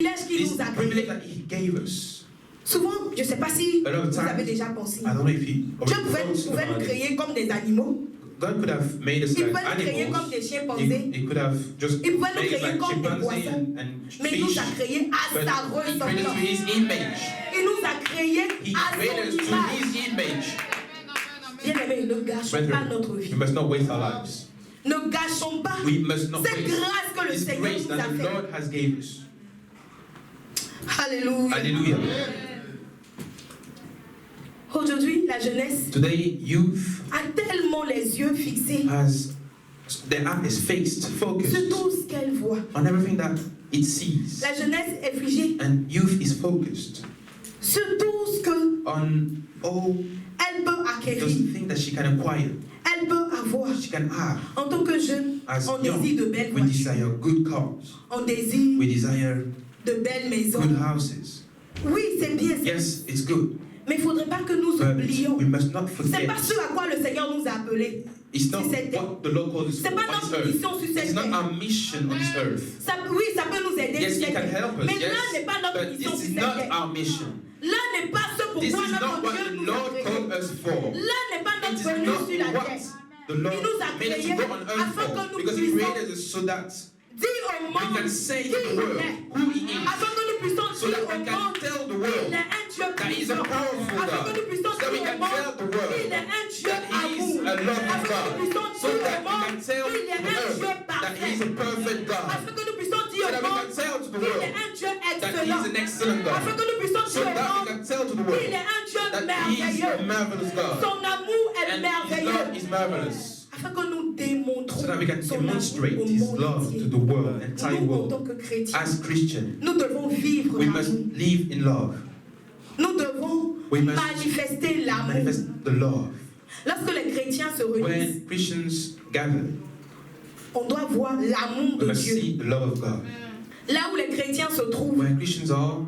This privilege that He gave us. Souvent, je ne sais pas si vous avez déjà pensé. I don't know if He Dieu pouvait nous créer comme des animaux. God could have made us like animals. He could have just made us like chimpanzee and mais il nous a fish. créés à But sa He created us to His ressemblance. image. Il nous a créés He à created us son to image. His image. Bien-aimés, ne gâchons pas notre We vie. must not waste our lives. Ne gâchons pas We must not cette waste grâce que le this Seigneur grace nous a that the fait. Lord has gave us. Alléluia. Hallelujah. Aujourd'hui, la jeunesse Today, youth a tellement les yeux fixés has their eye is fixed, sur focused tout ce qu'elle voit. on everything that it sees. La jeunesse est figée And youth is focused sur tout ce qu'elle on all peut those acquérir, things that she can acquire, elle peut avoir. she can have. En tant que jeune, As on young, désire de belles we voitures, desire good cars, on désire we desire de belles maisons. good houses. Oui, c'est bien, Yes, it's good, mais il ne faudrait pas que nous but oublions. we must not C'est forget. pas ce à quoi le Seigneur nous a appelés. It's not sur cette terre. what the Lord calls us C'est pas on this notre mission earth. sur cette It's not terre. our mission on this earth. Oui, ça peut nous aider Yes, sur it cette can terre. help us, Mais là n'est yes, pas notre but mission this sur is cette not terre. our mission. Là n'est pas ce pour This quoi is notre not what Dieu the nous a Lord créés. called us for. Là n'est pas It notre is venue not sur la what terre. the Lord Il nous a made us to créés go on earth afin que for, nous because He puissions created us so that dire au we monde can say qui to the il world est. who He is, Afin que nous puissions so dire that au we can monde tell the qu'il world est un Dieu that He is a puissant. powerful Afin que God, nous puissions so that we dire au can monde tell the world qu'il est un Dieu that He is amour. a loving Afin que nous God, puissions so dire that au we monde can tell qu'il est the un earth Dieu that He is a parfait. perfect God, Afin que nous puissions so dire that au we monde can tell to the qu'il world est un Dieu that He excellent. is an excellent God, Afin que nous puissions so dire au that we monde can tell to the qu'il world est un Dieu that He is merveilleux. a marvelous God, Son amour est and His merveilleux. love is marvelous, Afin que nous démontrons so that we can son amour demonstrate au His monde love entier. to the world, entire Nous, en tant world. que chrétiens, As Christians, nous devons vivre we must l'amour. live in love. Nous devons We must manifester l'amour. Manifest the love. Lorsque les chrétiens se réunissent, When Christians gather, on doit voir l'amour we de must Dieu. see the love of God. Là où les chrétiens se trouvent, Where Christians are,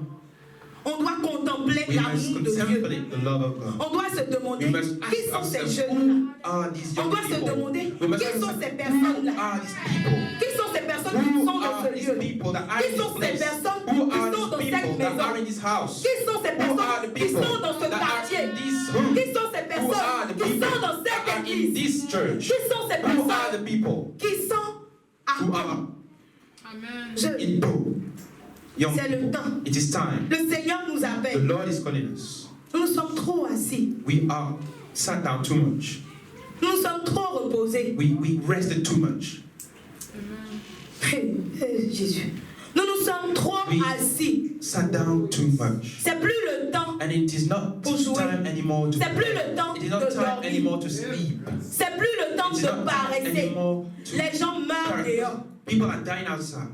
on doit contempler we must l'amour de Dieu. contemplate the love of God. On doit se demander We must qui ask sont ces ourselves, jeunes-là. who are these On young doit se people? demander We must qui ask sont ces ourselves, who personnes-là. are these people? Qui sont ces personnes qui Who sont dans are ce these lieu? people that are Qui in sont this ces place? personnes Who qui are sont dans these cette people that maison? are in this house? Qui sont ces Who are personnes the qui people sont dans ce that are quartier? in this room? Qui sont ces Who are personnes the qui people sont dans that cette are in église? this church? Qui sont ces Who are the personnes people qui sont who à are je- in young C'est le people? temps. It is time. Le Seigneur nous The appelle. Lord is calling us. Nous sommes trop assis. We are sat down too much. Nous sommes trop reposés. We rested too much. Jésus. Nous nous sommes trop We assis. sat down too much. C'est plus le temps. And it is not Pour jouer. time anymore to C'est plus play. le temps It is not de time dormir. anymore to sleep. C'est plus le temps It is de not time paresser. anymore to Les gens meurent dehors. People are dying outside.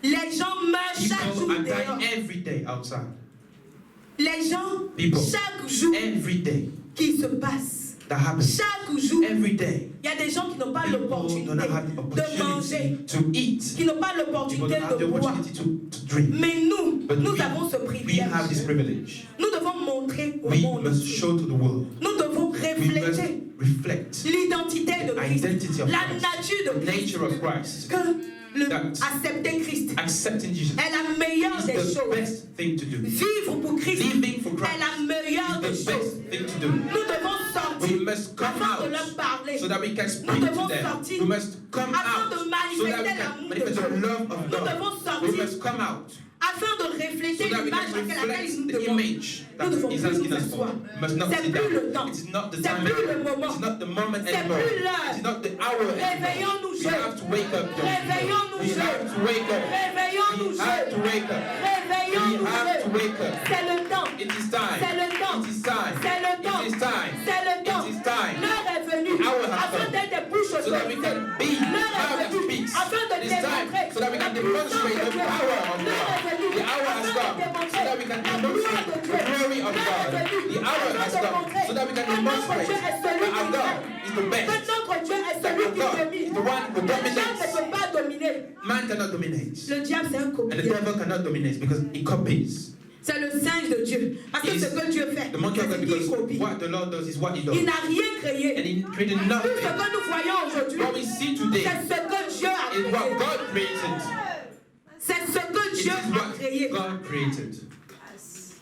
Les gens meurent chaque People jour are dehors. dying every day outside. Les gens, People. chaque jour Every day qui se passe, that happens. chaque jour, Every day. il y a des gens qui n'ont pas People l'opportunité don't have the de manger, opportunity to eat. qui n'ont pas People l'opportunité don't have the de boire. opportunity to drink. Mais nous, But nous we- avons ce We privilège. have this privilege. Nous devons montrer au We monde. must show to the world. Nous devons We must refléter reflect l'identité de the Christ, identity of la Christ, nature the de Christ. nature of Christ. Que That- accepter Christ Accepting Jesus est la meilleure des is the choses. best thing to do. Vivre pour Christ Living for est Christ la meilleure des is the choses. best thing to do. Nous devons We sortir must come afin de leur out parler, so that we can speak Nous to devons them. sortir We must come afin out de so that we manifester can l'amour de manifest the Dieu. love of Nous God. devons We sortir must come out afin de refléter so that we l'image can à laquelle reflect il nous the demande. image Nous that devons He's plus asking nous us for. asseoir. We must not C'est sit plus le down. temps. It is not the C'est time plus le anymore. moment. It is not the moment C'est anymore. plus l'heure. It is not the hour anymore. Réveillons-nous, We jeunes. have to wake up, young Réveillons-nous, people. We have jeunes. to wake up. Réveillons-nous, We have to jeunes. wake up. We Réveillons-nous, have to jeunes. wake up. C'est le temps. It is time. C'est le temps. It is time. C'est le temps. It is time. C'est le temps. It is time. L'heure est venue The hour has afin come. d'être des bouches So that we autorisées. can be L'heure power est that venue speaks. afin de It is time démontrer so that we can la puissance demonstrate de the Dieu. power of L'heure est God. venue The hour has afin de come so démontrer that we can la gloire demonstrate de the Dieu. glory of L'heure God. est venue The hour afin has de come montrer so that we can que notre demonstrate Dieu est celui that our qui God règne. is the Que best. notre Dieu est That celui our qui God domine. is the one who Les gens ne dominates. peuvent pas dominer. Man cannot dominate. Le diable, c'est un And the copieur. devil cannot dominate because he copies. C'est le singe de Dieu. Parce que He's ce que Dieu fait, The monkey of c'est God ce qu'il because copie. what the Lord does is what he does. Il n'a rien créé. And he created Tout ce nothing. que nous voyons aujourd'hui, What we see today c'est ce que Dieu a is what créé. God created. C'est ce que Dieu a créé. God created.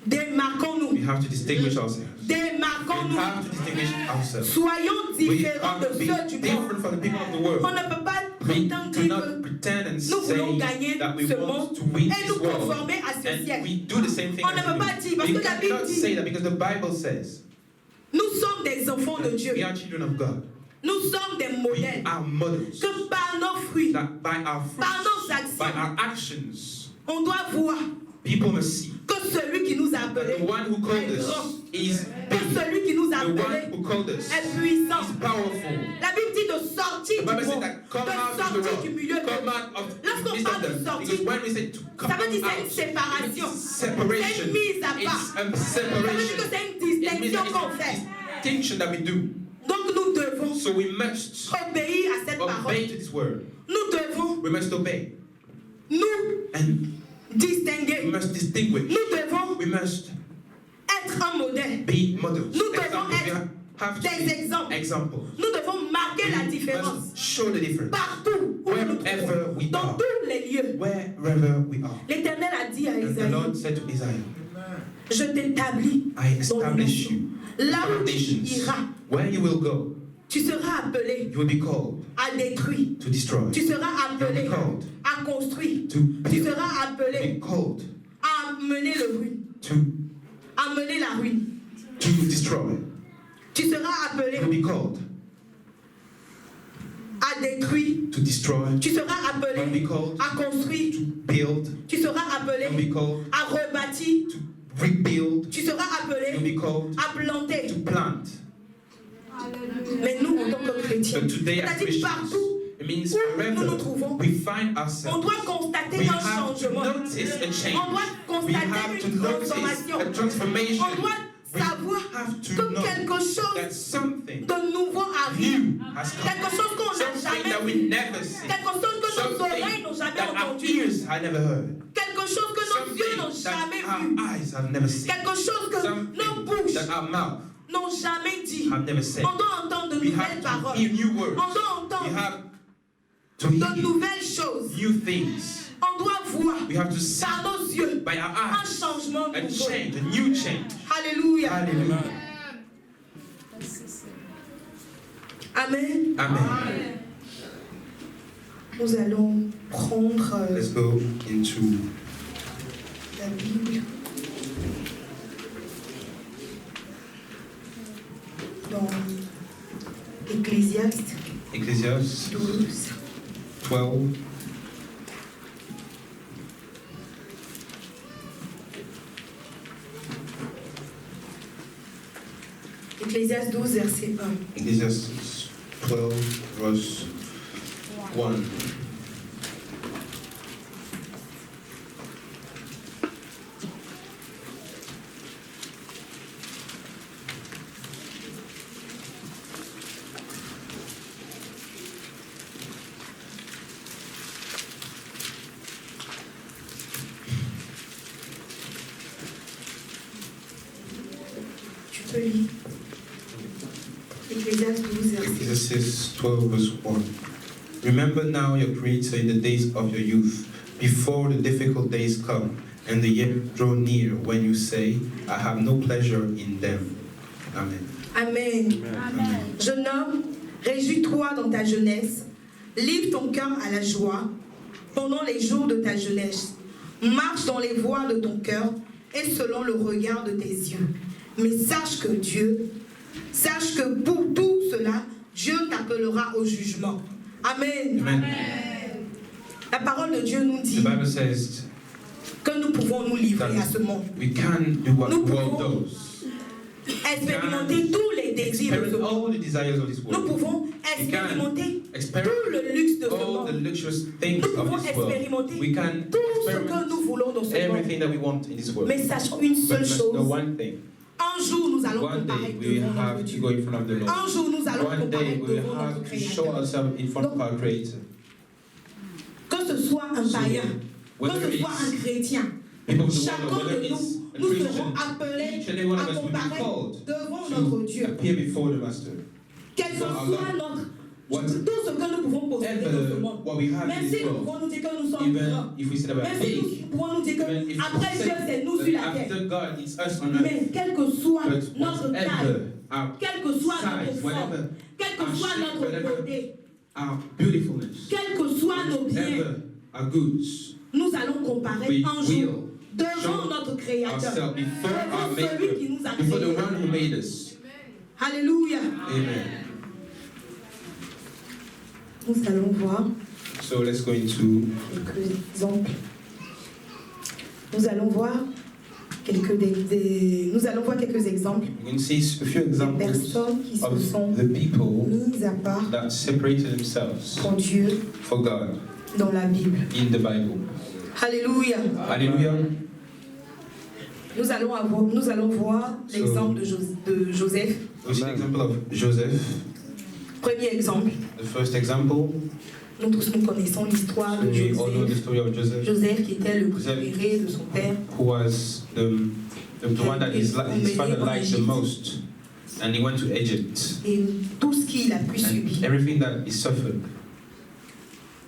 Démarquons-nous. We have to distinguish ourselves. Démarquons-nous. We have to distinguish ourselves. Soyons We différents have de to be ceux du monde. different from the people of the world. On ne peut pas We prétendre do que not pretend and nous voulons say gagner that we ce want monde to win et nous this world. conformer à ce And siècle. we do the same thing On ne peut pas as dire, you parce do. que We la Bible cannot dit, say that because the Bible says nous sommes des enfants de Dieu. we are children of God. Nous sommes des We modèles. are models. Que par nos fruits, That by our par nos fruits, by actions, our actions, on doit voir people must see que celui qui nous a that appelés the one who called est us grand. is Que big. celui qui nous a The one appelés who called us est puissant. is powerful. La Bible dit de sortir The du Bible says monde, that come de out of the sortir du world, milieu de come nous. out of the Lorsqu'on midst parle of de them. sortir, Because when we say to come ça veut dire out, c'est une séparation. it's separation. C'est une mise à part. It's Ça veut dire separation. que c'est une It means distinction that qu'on it's fait. a distinction that we do. Donc nous devons So we must obéir à cette parole. obey to this word. Nous devons We must obey. nous And we distinguer. must distinguish. Nous devons We must être un modèle. be models. Nous devons Examples. We être have to des be exemples. examples. Nous devons marquer la We différence. must show the difference. Partout où nous nous Wherever trouvons, we dans are. tous les lieux. Wherever we are. L'Éternel a dit à And the Isaïe, Lord said to Isaiah, je t'établis I dans les establish nations. you Là où tu foundations. iras, Where you will go, tu seras appelé you will be called à détruire. to destroy. Tu seras appelé You'll be called à construire. to Tu build. seras appelé Be called à mener le ruine. to À mener la ruine. destroy. Tu seras appelé You'll be called à détruire. to destroy. Tu seras You'll appelé be called à construire. to build. Tu seras appelé You'll be called à rebâtir. to rebuild. Tu seras You'll appelé be called à planter. to plant. Mais nous, en tant que chrétiens, But today as c'est-à-dire Christians, partout it means où nous nous wherever trouvons, we find on ourselves, doit constater we un have to changement. notice a change. On doit We have constater to une notice transformation. a transformation. On doit We savoir have to que know quelque chose that something de nouveau arrive. new has come. Quelque chose qu'on n'a Something that jamais we vu. never seen. Quelque chose que nos oreilles n'ont Something jamais that our entendu. ears had never heard. Quelque chose que nos yeux n'ont Something jamais that vu. our eyes have never seen. Quelque chose que nos Something bouches that our mouth n'ont jamais dit. have never said. On doit entendre de We nouvelles have to paroles. hear new words. On doit We entendre have to de hear nouvelles choses. new things. On doit voir We have to see par nos yeux by our un eyes changement a nouveau. change, a new change. Alléluia. Hallelujah. Amen. Amen. Nous allons prendre Let's go into la Bible dans Ecclésiaste Ecclesiastes 12. 12. Ecclésiaste 12, verset 1. Ecclesiastes 12, verse 1. Tu peux lire. Ecclésiaste 12, verset 1. Ecclesiastes 12, verse 1. Remember now your Creator in the days of your youth, before the difficult days come, and the years draw near, when you say, I have no pleasure in them. Amen. Amen. Amen. Jeune homme, réjouis-toi dans ta jeunesse, livre ton cœur à la joie pendant les jours de ta jeunesse. Marche dans les voies de ton cœur et selon le regard de tes yeux. Mais sache que pour tout cela, Dieu t'appellera au jugement. Amen. Amen. La parole de Dieu nous The dit Bible says que nous pouvons nous livrer à ce monde. we can do what the Nous world pouvons does. Expérimenter tous les désirs de ce Experience monde. all the desires of this Nous world. pouvons expérimenter Experience tout le luxe de ce all the monde. luxurious things Nous pouvons of this world. expérimenter We can tout ce que experiment nous voulons dans ce monde. everything that we want in this world. Mais sachons une But seule must know chose. one thing. Un jour, nous allons One day comparaître we devant notre have to Dieu. go in front of the Lord. Un jour, nous allons One day comparaître we devant have notre to show Créateur. ourselves in front of our Creator. Que ce soit un So, païen, que whether ce soit un it's chrétien, people of the world chacun or whether de it's nous, a nous serons Christian, appelés each and every one à of us will be comparaître called devant notre to Dieu. appear before the Master. Quelle que for our soit God. what tout ce que nous pouvons posséder dans ce monde. what we have Même in si this nous world, pouvons nous dire que nous sommes even grands. if we say that we're Même si big, nous pouvons nous dire even que if après we Dieu, c'est nous sur say la that terre. after God, it's us on earth. Mais quelle que soit But notre taille, whatever our quelle que soit notre size, forme, whatever quelle que our soit shape, notre whatever beauté, our beautifulness, quels que soient nos biens, whatever our goods, nous allons comparer we un will jour devant show notre Créateur, ourselves before our devant celui qui Maker, nous a before the créés. one who made us. Alléluia. Amen. Nous allons voir So let's go into quelques exemples. Nous allons voir quelques exemples we can see a few de examples personnes qui se of sont the people mises à part that separated themselves pour Dieu for God dans la Bible. in the Bible. Alléluia. Hallelujah. Nous allons voir l'exemple de Joseph. We see the example of Joseph. Premier exemple. The first example, Nous tous nous connaissons l'histoire de we all know the Joseph. story of Joseph, Joseph qui était le Joseph. préféré de son père. who was the one that his father liked the most, and he went to Egypt, Et tout ce qu'il a pu and subir. everything that he suffered,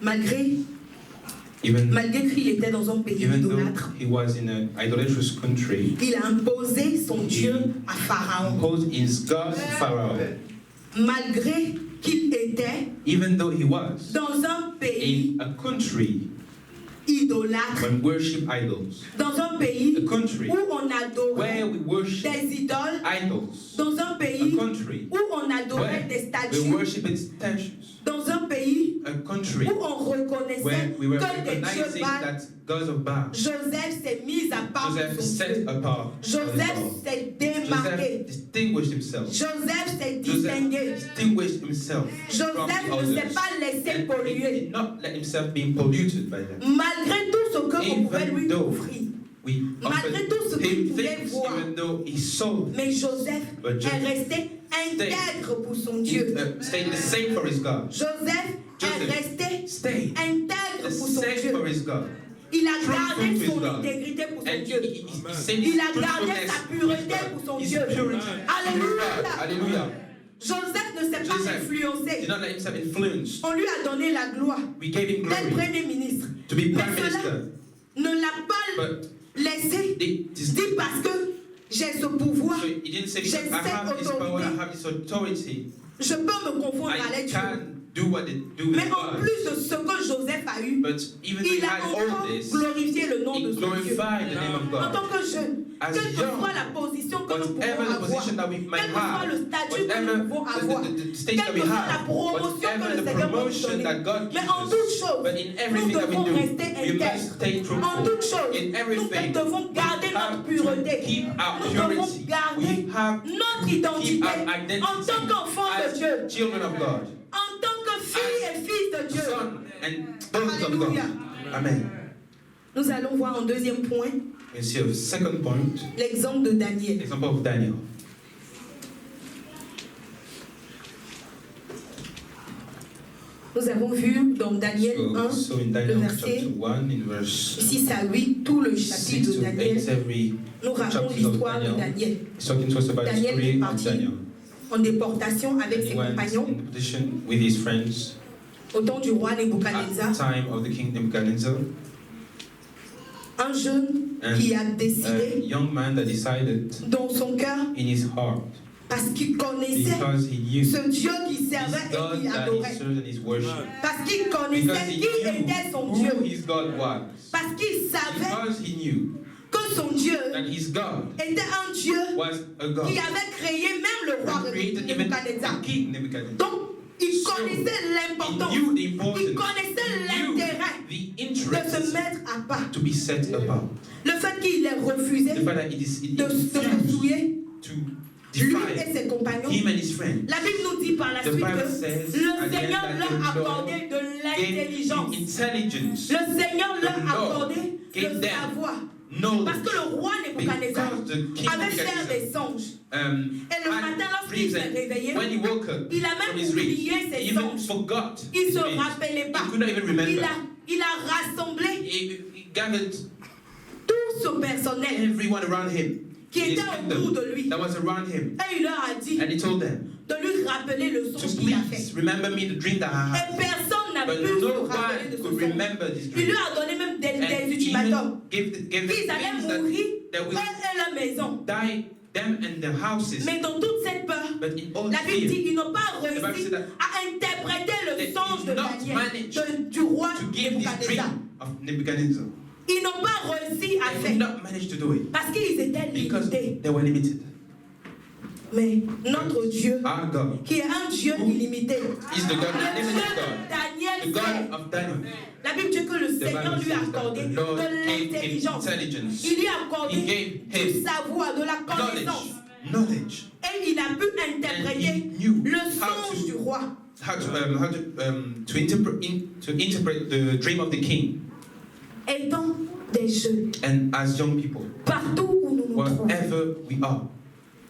Malgré qu'il était dans un pays even though idolâtre, he was in an idolatrous country, il a imposé son Dieu à Pharaon. imposed his God Pharaoh, Malgré qu'il était even though he was dans un pays in a country idolâtre, when worship idols, dans un pays a country où on adorait where we worship des idoles, idols, dans un a pays country où on adorait where des we statues, worship statues, dans un pays a country où on reconnaissait where we were que des dieux recognizing Baal. that gods of Baal. Joseph s'est mis à part de Joseph son set Dieu. apart. Joseph s'est démarqué. Joseph distinguished himself. Joseph s'est Joseph distingué. distinguished himself from Joseph the ne others. s'est pas laissé And he polluer. did not let himself be polluted by them. Malgré tout ce que on pouvait lui Even though offrir. we Malgré offered tout ce qu'il him pouvait things, voir. even though he sold, Mais Joseph But est Joseph resté intègre pour son Dieu. he stayed the same for his God. Joseph est resté Stayed intègre the pour son same Dieu. for his God. Il a Truthful gardé to his son God. intégrité pour son And Dieu. he said Il his a gardé truthfulness sa to his pureté God. pour son His Dieu. purity. Alléluia. Hallelujah. Joseph ne s'est pas Joseph influencé. did not let himself influence. On lui a donné la gloire We gave him d'être glory premier ministre. to be Mais prime cela minister. ne l'a pas But laissé this dire parce que j'ai ce pouvoir, So he didn't say, J'ai because I have cette this power, I autorité. have this authority, je peux me confondre I avec Dieu. can do what they do with Mais en God. plus de ce que Joseph a eu, But even though he il a had encore all this, glorifié le nom he de son Dieu. glorified the name of En God. tant que jeune, As quelle que young, soit la position que nous whatever pouvons the avoir, position that we might quel que soit have, le statut que whatever nous pouvons avoir, the stage quelle that que we soit la have, promotion que whatever le the Seigneur va nous promotion donner. that God Mais gives en toute us, chose, but in nous everything that we devons do, rester we must intègres. stay En truthful. toute chose, In nous everything, devons garder we notre have pureté. to keep our Nous devons purity. garder We have notre to identité keep our identity en tant qu'enfant de Dieu, as children of God, en tant que fille et fils de Dieu. son and daughters of God. Alléluia. Amen. Nous allons voir en deuxième point You see a second point, l'exemple de Daniel. example of Daniel. Nous avons vu dans Daniel 1, So in le Daniel verset chapter 1, in verse 6 à 8, tout le 6 chapitre de to 8, Daniel, every nous raconte chapter of l'histoire de Daniel, Daniel it's talking to us about the Daniel story est of parti Daniel. en déportation avec And ses he went compagnons in competition with his friends au temps du roi at the Nebuchadnezzar, time of the king Nebuchadnezzar. un jeune And qui a a décidé young man that decided dans son cœur, in his heart, parce qu'il connaissait because he knew ce Dieu qu'il his servait et God qu'il that he adorait, served and his worship. parce qu'il Because connaissait he qui était son knew Dieu, who his God was. parce qu'il savait Because he knew que son Dieu that his God était un Dieu was a God qui avait créé même le roi that created even Nebuchadnezzar. the king Nebuchadnezzar. Donc, il So, connaissait He l'importance, knew the il importance, connaissait he knew l'intérêt the de se interest mettre à part. to be set apart. Le fait qu'il ait refusé The fact that it is de se souiller, to lui defy et ses compagnons, him and his friends. la Bible nous dit par la The suite Bible que says le at the end Seigneur that leur the a Lord accordé de gave l'intelligence. him intelligence, Le Seigneur leur a The Lord accordé gave le them savoir. knowledge, Parce que le roi Nebuchadnezzar because the king avait fait Nebuchadnezzar, des songes. Et le had matin, lorsqu'il dreams, s'est and réveillé, when he woke up il a from même his dreams, oublié he ses even songes. forgot Il his ne se dreams. rappelait pas. He could not even remember. Il a rassemblé He gathered tout son personnel everyone around him qui in his était autour kingdom de lui. that was around him, Et il leur a dit and he told them de lui rappeler rappeler le to songe qu'il a fait. please remember me the dream that I Et had. personne n'a But pu se no rappeler de one ce could songe. remember this Il dream. lui a donné même des And ultimatums. even gave the Ils allaient things mourir, that eux will et leur maison. die, them and their houses. Mais dans toute cette peur, But in all la Bible dit fear, qu'ils n'ont pas Bible réussi said that à interpréter le they songe did de not Daniel, manage du roi to give this Nebuchadnezzar. dream of Nebuchadnezzar. Ils n'ont pas réussi à They faire could not manage to do it parce qu'ils étaient because limités. they were limited. Mais notre Dieu, Our God qui est un Dieu illimité, is the God, le the Dieu limited de God, the Daniel, God sait. of Daniel. La Bible dit que le The Seigneur Bible lui a says that accordé the de Lord gave him l'intelligence. intelligence. Il lui a accordé He gave du him savoir, de la connaissance. knowledge. Et il a pu And interpréter he knew le how songe du to, roi. to interpret the dream of the king. Étant des jeunes, And as young people, partout où nous nous trouvons, wherever we are,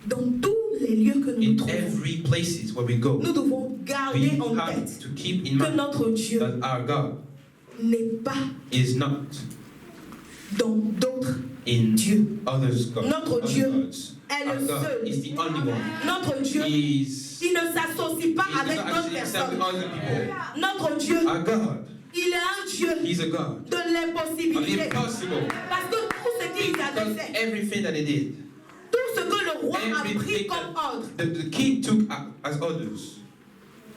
dans tous les lieux que nous nous in trouvons, every places where we go, nous devons we garder en have tête to keep in que mind notre Dieu that our God n'est pas is not dans d'autres in dieux. others' God. Notre Other Dieu gods. est Our le God seul. is the only one. Notre Dieu, He is, il ne s'associe pas he avec does not d'autres actually accept personnes. other people. Notre Dieu, Our God, il est un Dieu He's a God de of l'impossibilité. the impossible. Parce que tout ce qu'il avait Because fait, everything that He did, tout ce que le roi a pris everything comme ordre, that the king took as orders,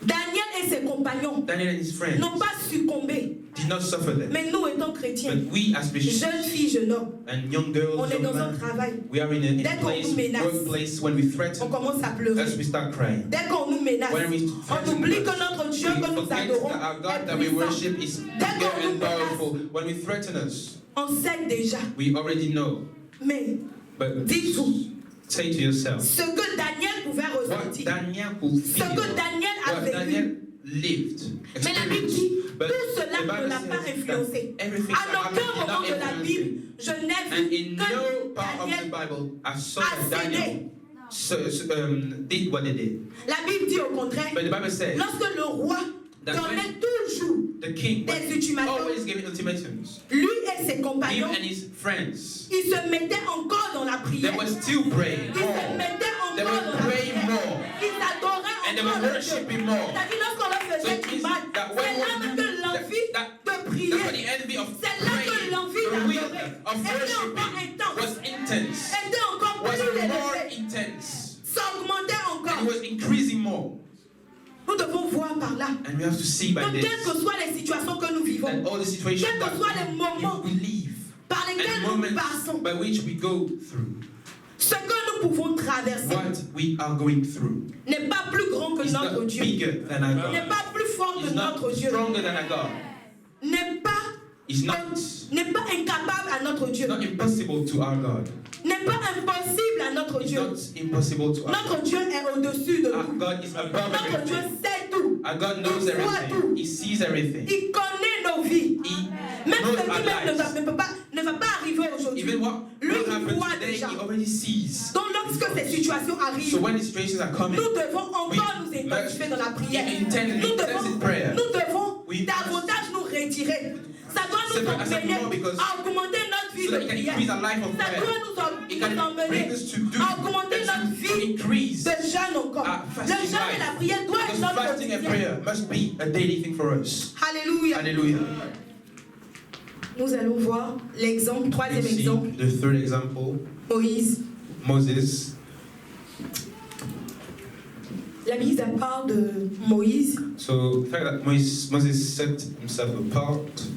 Daniel et ses compagnons Daniel and his friends n'ont pas succombé. did not suffer them. Mais nous, étant chrétiens, But we as Christians jeunes filles, jeunes hommes, and young on girls, est young dans un men, travail. we are in a Dès qu'on place, nous menace, workplace, when we On threaten, commence à pleurer. as we start crying. Dès qu'on nous menace, When we on threaten oublie que us, notre Dieu we que nous forget adorons that our God est that we puissant. worship is bigger and powerful. When we threaten us, On sait déjà. we already know. Mais But dites-vous, say to yourself, ce que Daniel pouvait what ressentir, Daniel could ce feel, que Daniel a what vécu. Daniel lived, Mais la Bible dit, experienced. But tout cela the ne Bible l'a pas says influencé. that everything À that aucun happened did moment not de la influence Bible, him. je n'ai And vu in que no part of the Daniel Bible, I saw a that Daniel did what he did. La Bible dit au contraire, But the Bible says lorsque le roi that donnait toujours the king des ultimatums, always giving ultimatums. lui et ses Him compagnons, and his friends, ils se mettaient encore dans la they prière. were still praying Ils se more. mettaient They encore were dans la praying prière. more. Ils adoraient And they encore were le Dieu. worshiping more. C'est-à-dire lorsqu'on leur So faisait it du means mal, that c'est when là même que l'envie de that's prier, what the enemy of c'est là que praying, l'envie the will d'adorer of était encore worshiping intense, was intense, était encore was plus more élevé, intense, s'augmentait and encore. it was increasing more. Nous devons voir par là And we have to see by que this quelles que soient les situations que nous vivons, that all the situations quels que that soient les moments we live par lesquels and nous moments passons, by which we go through, ce que nous pouvons traverser what we are going through n'est pas plus grand que is notre not Dieu, bigger than our n'est God. pas plus fort que It's not notre Dieu, stronger than our God. n'est pas It's not incapable à notre Dieu, impossible to our God. n'est pas impossible à notre It's Dieu. not impossible to our Notre God. Dieu est au-dessus de Our tout. God is above Notre Dieu everything. sait tout. Our God knows Il voit everything. tout. He sees everything. Il connaît nos vies. He Même knows ce qui our même lives. ne va pas arriver aujourd'hui. Even what Lui, will il happen voit today, déjà. he already sees. Donc lorsque ces situations So arrivent, when the situations are coming, nous devons encore nous we intensifier dans la prière. intensive prayer. Nous devons We davantage nous retirer. Ça doit nous emmener à augmenter notre vie so de that it can prière. increase our life of Ça prayer. doit It nous can emmener bring us to do à augmenter notre and to vie increase de jeûne encore. our Le fasting jeûne et la life. prière doivent être Because notre fasting and quotidien. prayer must be a daily thing for us. Alléluia. Hallelujah. Nous allons voir l'exemple, troisième You see exemple, the third example, Moïse. Moses. La mise à part de Moïse So the fact that Moses set himself apart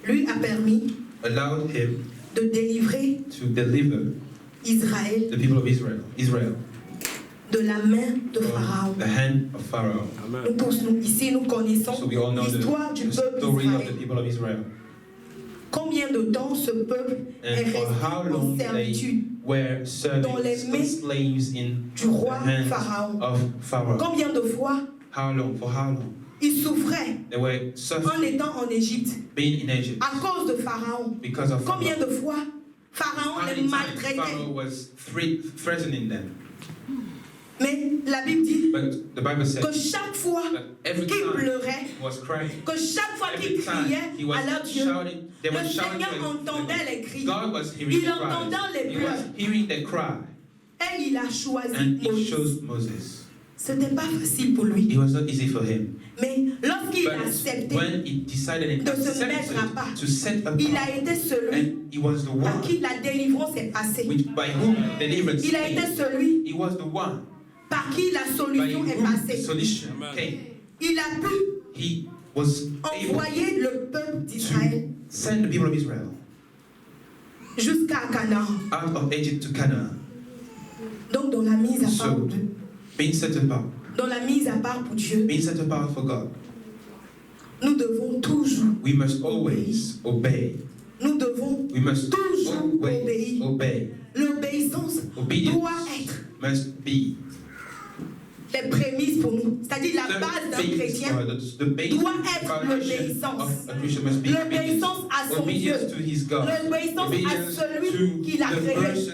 lui a permis allowed him de délivrer to deliver Israël the people of Israel de la main de Pharaon. from the hand of Pharaoh. Nous tous, ici, nous connaissons So we all know l'histoire du the peuple story of the d'Israël. people of Israel. Combien de temps ce peuple est And for resté how en long servitude they were dans les serving mains slaves in du roi the hands Pharaon? of Pharaoh. Combien de fois How long? For how long? ils souffraient They were en suffering étant en Égypte being in Egypt à cause de Pharaon? because of Combien Pharaoh. de fois Pharaon How les many times maltraitait? Pharaoh was threatening them? Mais la Bible dit But the Bible says que chaque fois that every qu'ils time pleurait, he was crying, que chaque fois every qu'ils time criaient he was à leur Dieu, shouting, they le were shouting. Seigneur entendait les cris. God was hearing Il the cries. entendait les He was pleurs. hearing the cry, Et il a choisi and he Moïse. chose Moses. C'était pas facile pour lui. It was not easy for him. Mais lorsqu'il a But accepté when he decided and de se mettre à part, accepted to set apart, il a été celui and he was the par one qui la délivrance est passée. by whom deliverance Il a été came. celui He was the one par qui la by solution est whom the passée. solution came. Il a pu He was able envoyer le peuple d'Israël to send the people of Israel jusqu'à Canaan. out of Egypt to Canaan. Donc dans la mise à part So, pour Dieu. being set apart, Dans la mise à part pour Dieu, being set apart for God, nous devons toujours, we must always obey. nous devons We must toujours always obéir. obey. L'obéissance Obedience doit être must be les prémices pour nous. C'est-à-dire la the base d'un base, chrétien the basic doit être foundation l'obéissance. of a Christian must be L'obéissance à son Dieu. obedience to his God, L'obéissance à obedience celui qui l'a to the créé. person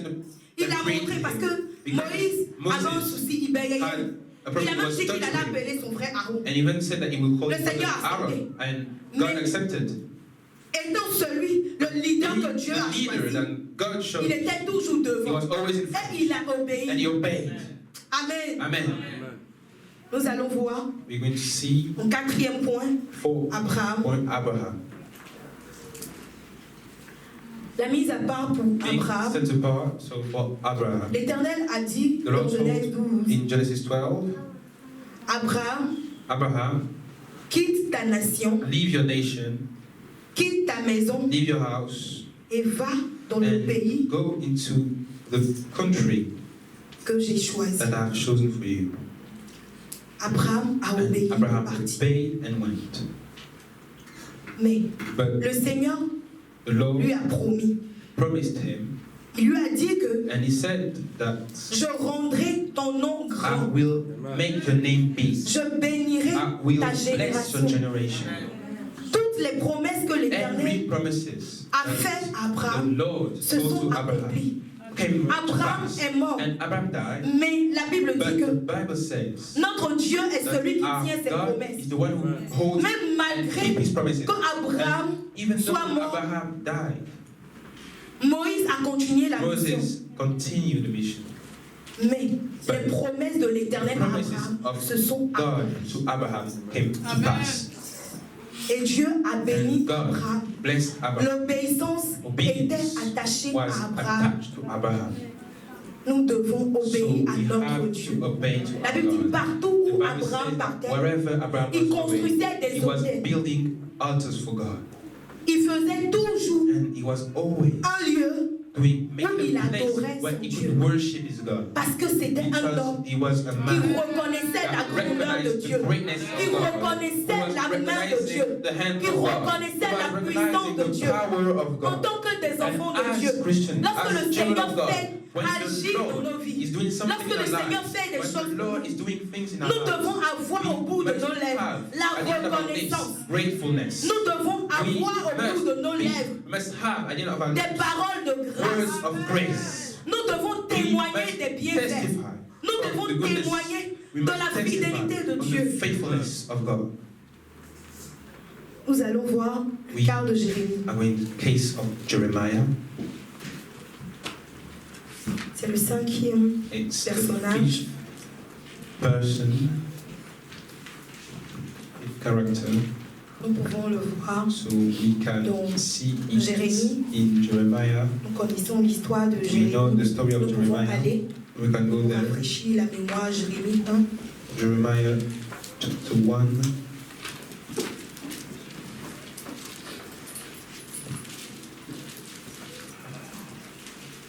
Il that a created montré parce him. que Because Moïse avait un Moses souci, il bégayait. had a Il a problem même was dit qu'il allait stuttering, appeler son frère Aaron. and even said that he would call Le his Seigneur brother a Aaron, accepté. and God Mais- accepted. Étant celui, le leader que Dieu a The leader choisi, that God il showed, était toujours he devant. was always in Et front, il a and obéi. he obeyed. Amen. Amen. Nous allons voir We're going to see mon quatrième point, for Abraham. Abraham. La mise à part pour Being Abraham. set apart, so for Abraham. L'Éternel a dit The dans Lord Genèse told 12, in Genesis 12, Abraham, Abraham, quitte ta nation, leave your nation, quitte ta maison leave your house, et va dans le pays and go into the country que j'ai choisi. that I have chosen for you. Abraham a obéi, And Abraham parti. obeyed and went. Mais But le Seigneur the Lord lui a promis. promised him, Il lui a dit que and he said that je rendrai ton nom I grand. will make your name big. Je bénirai I will ta bless your génération. generation. Toutes les promesses que Every l'Éternel promises a fait à the Abraham Lord se told sont to Abraham accomplies. came to Abraham pass. est mort. And Abraham died. Mais la Bible But dit the que Bible says notre Dieu est that celui qui our tient ses God promesses. is the one who holds Même and malgré keeps his promises. que Abraham And even though soit mort, Abraham died, Moïse a continué la mission. Moses continued the mission. Mais les promesses de The l'Éternel à promises Abraham of se sont God accomplies. to Abraham came to pass. Et Dieu a béni And God Abraham. blessed Abraham. L'obéissance était Obedience attachée was à Abraham. attached to Abraham. Nous devons So obéir à we notre have Dieu. to obey to La our Bible dit God. partout The où Bible Abraham says partait, wherever Abraham il was construisait going, des he was hôtels. building altars for God. Il faisait toujours And he was always un lieu make où il a place adorait where son he Dieu. could worship his God. parce que c'était un Because homme he was a qui man reconnaissait la that grandeur de recognized Dieu, the greatness qui of God. He reconnaissait was la main de Dieu, recognizing the hand qui of God. reconnaissait He la was puissance recognizing de the Dieu. power of En God. tant que des enfants And de Dieu, as Christians, lorsque as le children Seigneur of God, fait when agir the dans nos Lord vies, is doing something lorsque in le our Seigneur lives, fait des when choses, the Lord is doing things in our nous devons lives, avoir au bout de nos lèvres la at the end of our days, reconnaissance. gratefulness. Nous devons avoir au bout de nos lèvres must have at the end of our des lives paroles de words grâce. of grace. Nous devons témoigner des bienfaits. Nous devons témoigner de la fidélité de Dieu. Faithfulness of God. Nous allons voir le cas de Jérémie. I'm going to the case of Jeremiah. C'est le cinquième It's the personnage. fifth person, fifth character. Nous pouvons le voir. So we can Donc, see it Jérémie. in Jeremiah. Nous connaissons l'histoire de We know Jérémie. the story of Nous pouvons Jeremiah. aller We can go pour there. rafraîchir la mémoire. Jérémie 1. Jeremiah chapter 1.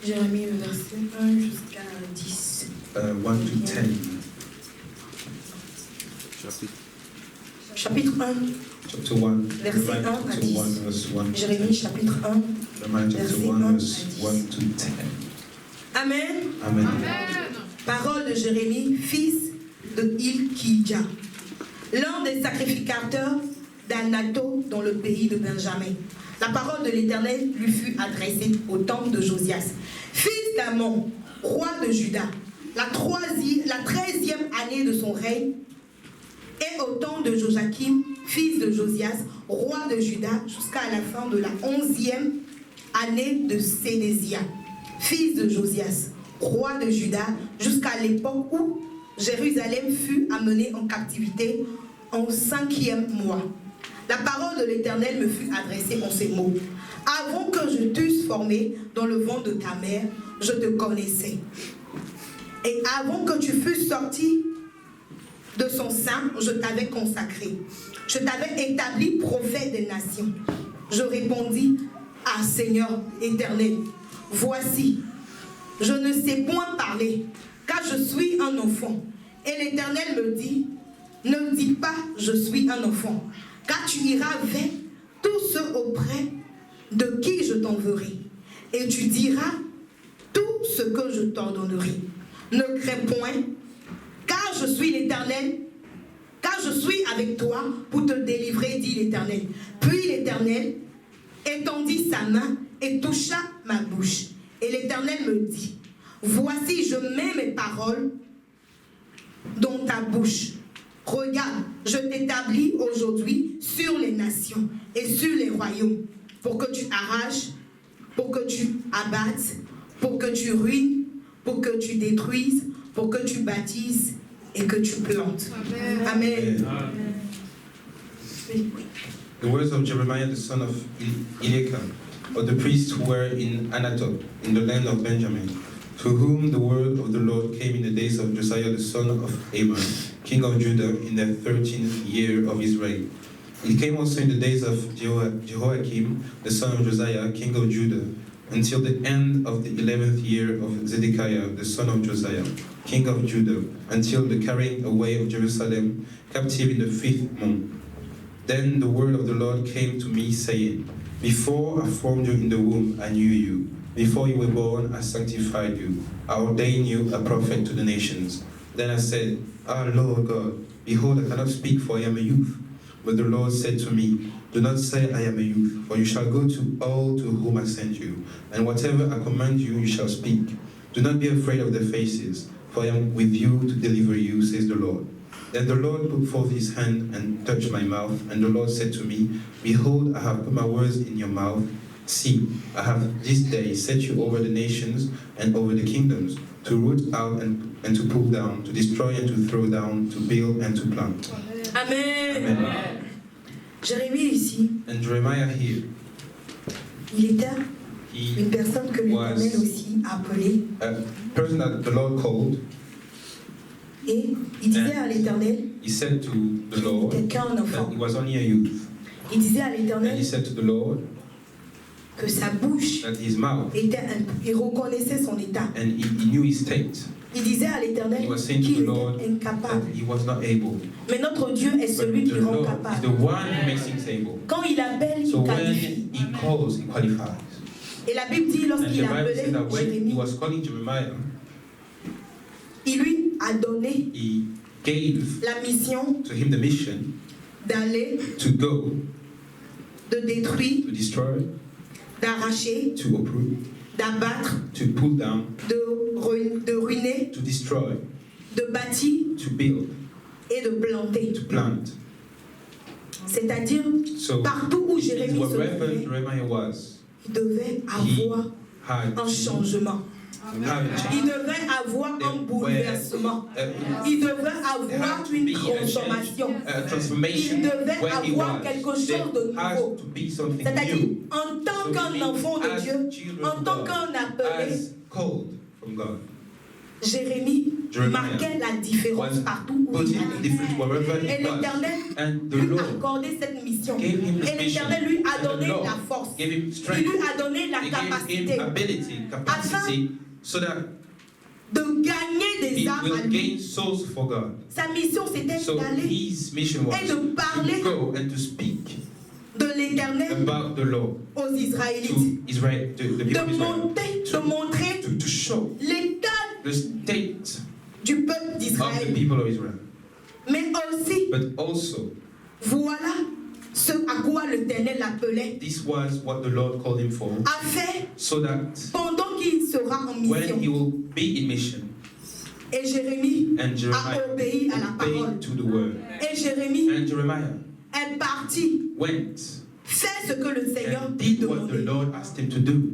Jérémie, le verset 1 jusqu'à 10. 1 to 10. Chapitre 1. Chapter 1. Verset Jeremiah 1 à chapter 10. 1 verse 1 to Jérémie, 10. chapitre 1. Jeremiah chapter verset 1 1 verse à 10. 1 to 10. Amen. Amen. Parole de Jérémie, fils de Hilkidja, l'un des sacrificateurs d'Anato dans le pays de Benjamin. La parole de l'Éternel lui fut adressée au temple de Josias, fils d'Amon, roi de Juda, la 13e année de son règne, et au temps de Joachim, fils de Josias, roi de Juda, jusqu'à la fin de la 11e année de Sédécia, fils de Josias, roi de Juda, jusqu'à l'époque où Jérusalem fut amenée en captivité en 5e mois. La parole de l'Éternel me fut adressée en ces mots. Avant que je t'eusse formé dans le ventre de ta mère, je te connaissais. Et avant que tu fusses sorti de son sein, je t'avais consacré. Je t'avais établi prophète des nations. Je répondis, ah Seigneur éternel, voici, je ne sais point parler, car je suis un enfant. Et l'Éternel me dit, ne dis pas, je suis un enfant, car tu iras vers tous ceux auprès de qui je t'enverrai, et tu diras tout ce que je t'ordonnerai. Ne crains point, car je suis l'Éternel, car je suis avec toi pour te délivrer, dit l'Éternel. Puis l'Éternel étendit sa main et toucha ma bouche. Et l'Éternel me dit, voici, je mets mes paroles dans ta bouche. Regarde, je t'établis aujourd'hui sur les nations et sur les royaumes, pour que tu arraches, pour que tu abattes, pour que tu ruines, pour que tu détruises, pour que tu bâtisses et que tu plantes. Amen. Amen. The words of Jeremiah, the son of Eliakim, of the priests who were in Anathoth, in the land of Benjamin, to whom the word of the Lord came in the days of Josiah, the son of Amon, king of Judah, in the 13th year of his reign. It came also in the days of Jehoiakim, the son of Josiah, king of Judah, until the end of the 11th year of Zedekiah, the son of Josiah, king of Judah, until the carrying away of Jerusalem captive in the 5th month. Then the word of the Lord came to me, saying, before I formed you in the womb, I knew you. Before you were born, I sanctified you. I ordained you a prophet to the nations. Then I said, Ah, Lord God, behold, I cannot speak, for I am a youth. But the Lord said to me, do not say I am a youth, for you shall go to all to whom I sent you, and whatever I command you, you shall speak. Do not be afraid of their faces, for I am with you to deliver you, says the Lord. Then the Lord put forth his hand and touched my mouth, and the Lord said to me, behold, I have put my words in your mouth. See, I have this day set you over the nations and over the kingdoms, to root out and to pull down, to destroy and to throw down, to build and to plant. Amen. Amen. Jérémie ici, And Jeremiah here, il était he une personne que l'Éternel aussi a appelée. a person that the Lord called. Et il disait à l'Éternel He said to the qu'il Lord n'était qu'un enfant. that he was only a youth. Il disait à And l'Éternel he said to the Lord que sa bouche that his mouth, était il reconnaissait son état. and he knew his state. Il disait à l'Éternel He was saying to qu'il the Lord était incapable. that he was not able. Mais notre Dieu est But celui qui the rend Lord is capable. the one who makes things able. Quand il appelle, So il when qualifie. he calls, he qualifies. Et la Bible dit, And lorsqu'il the a Bible appelé says that when he Jérémie, was calling Jeremiah, il lui a donné he gave la mission to him the mission d'aller, to go, de détruire, to destroy, d'arracher, to uproot, d'abattre, to pull down, de ruiner, to destroy, de bâtir to build, et de planter. to plant. C'est-à-dire, So partout où Jérémie se wherever trouvait, Jeremiah was, il devait he avoir had un changement. have a Il change. devait avoir un bouleversement. Il devait avoir une transformation. A transformation Il devait where he avoir was. quelque chose de There has nouveau. to be something C'est-à-dire, new. en tant So qu'un we, enfant de as Dieu, children en of tant God, qu'un appelé, as called from God, Jérémie Jeremiah marquait la différence was partout où put il in allait. different wherever Et he was. l'Éternel And the lui a Lord accordé cette mission. gave him Et this mission. l'Éternel lui a And the donné Lord la force. gave him Il strength. lui a donné la He gave capacité him ability, capacity, so that de gagner des he âmes à will lui. gain souls for God. Sa mission, c'était So d'aller his mission was et de parler to go and to speak de l'Éternel about the law aux to Israélites. Israel, to the people of Israel, De montrer to show l'état the state du peuple of the d'Israël. people of Israel. Mais aussi, But also, voilà ce à quoi l'Éternel l'appelait. this was what the Lord called him for, A fait so that pendant qu'il sera en when he mission. will be in mission, Et Jérémie and a Jeremiah obéi à la parole. obeyed to the word, Et Jérémie and Jeremiah est parti, went fait ce que le Seigneur and lui did what the demandait. Lord asked him to do.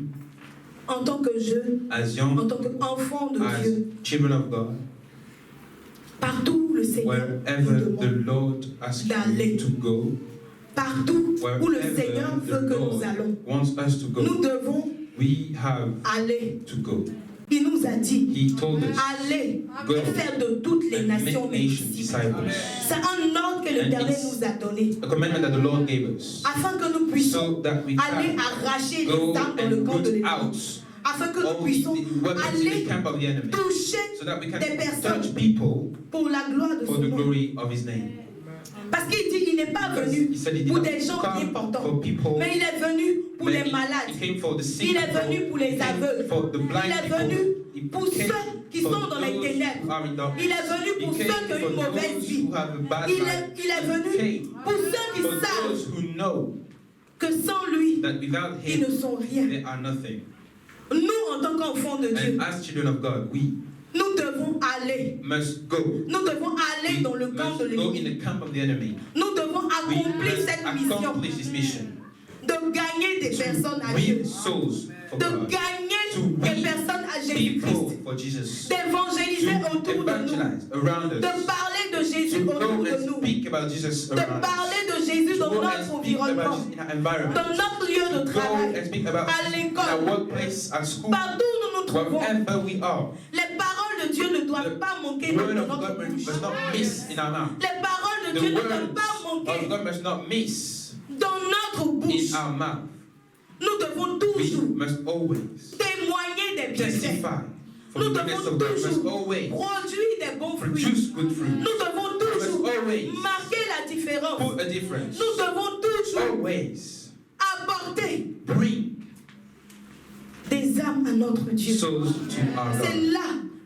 En tant que jeune, As en young tant qu'enfant de as Dieu, children of God, Partout où le Seigneur nous Wherever the demande, Lord asks d'aller. you to go, partout où le Seigneur wherever veut the que nous Lord allons, wants us to nous go, devons we have aller. to go. Il nous a dit, He told us, allez go et faire de toutes les and nations make mes nations disciples. disciples. C'est un ordre que l'Éternel it's nous a donné, A commandment that the Lord gave us, afin que nous puissions so that we aller can arracher go les âmes dans le and camp de root l'ennemi, out afin que nous all puissions the weapons in aller the camp of the enemy, toucher so that we can des personnes touch people pour la gloire de for son the nom. glory of His name. Parce qu'il dit qu'il n'est pas Because venu He said He did pour not des gens bien come portants, for people, mais il est venu pour but les malades. He came for the sick Il est venu people, pour les He came aveugles. for the Il blind est people, venu He pour came ceux qui for sont dans les those ténèbres. who are in darkness. Il est venu pour He ceux came qui ont for une mauvaise those vie. who have a bad Il life. est He venu came pour ceux qui for savent those who know que sans lui, that without ils Him ne sont rien. they are nothing. Nous, en tant qu'enfants de Dieu, And as children of God, we nous devons aller. must go. Nous devons aller We dans le camp de must go in l'ennemi. the camp of the enemy. Nous devons We accomplir must cette mission accomplish this mission. de gagner des personnes à Dieu, Win souls for de God. gagner To des win personnes à people Jésus-Christ, for Jesus. d'évangéliser To autour de nous, evangelize around de us. parler de Jésus To autour go de and nous, speak about Jesus de around us. parler de Jésus To dans go and notre speak environnement, about Jesus in our environment. dans notre lieu de To go travail, and speak about à in our l'école, workplace, at school, partout où nous nous trouvons. wherever we are. Les paroles de Dieu ne doivent pas manquer The word dans of notre God bouche. must not miss in our mouth. Les paroles de The Dieu ne words doivent pas of manquer God must not miss dans notre bouche. in our mouth. Nous devons We toujours must always témoigner des bienfaits. testify for Nous the goodness devons of God. We must toujours always produire des bons fruits. produce good fruit. Nous devons We must toujours always marquer la différence. put a difference. Nous devons toujours Always apporter bring des âmes à notre Dieu. souls to our C'est Lord. là